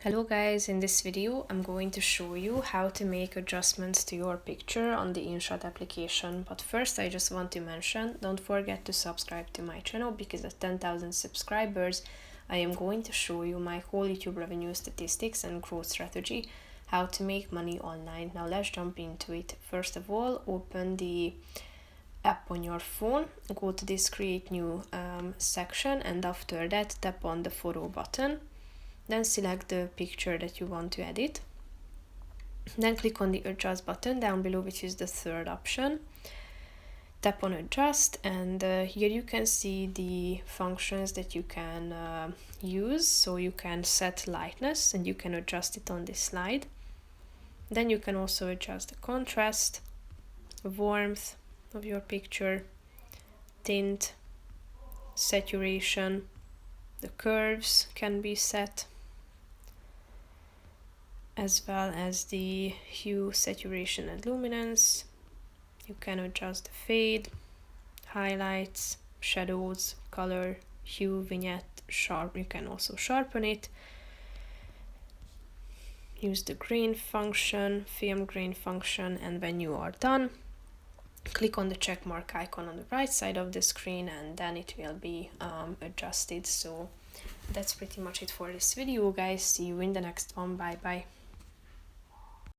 Hello guys, in this video I'm going to show you how to make adjustments to your picture on the InShot application. But first I just want to mention, don't forget to subscribe to my channel because at 10,000 subscribers I am going to show you my whole YouTube revenue statistics and growth strategy, how to make money online. Now let's jump into it. First of all, open the app on your phone, go to this create new section, and after that tap on the photo button. Then select the picture that you want to edit. Then click on the adjust button down below, which is the third option. Tap on adjust, and here you can see the functions that you can use. So you can set lightness and you can adjust it on this slide. Then you can also adjust the contrast, warmth of your picture, tint, saturation, the curves can be set, as well as the hue, saturation and luminance. You can adjust the fade, highlights, shadows, color, hue, vignette, sharp. You can also sharpen it. Use the grain function, film grain function, and when you are done, click on the check mark icon on the right side of the screen and then it will be adjusted. So that's pretty much it for this video guys. See you in the next one. Bye bye.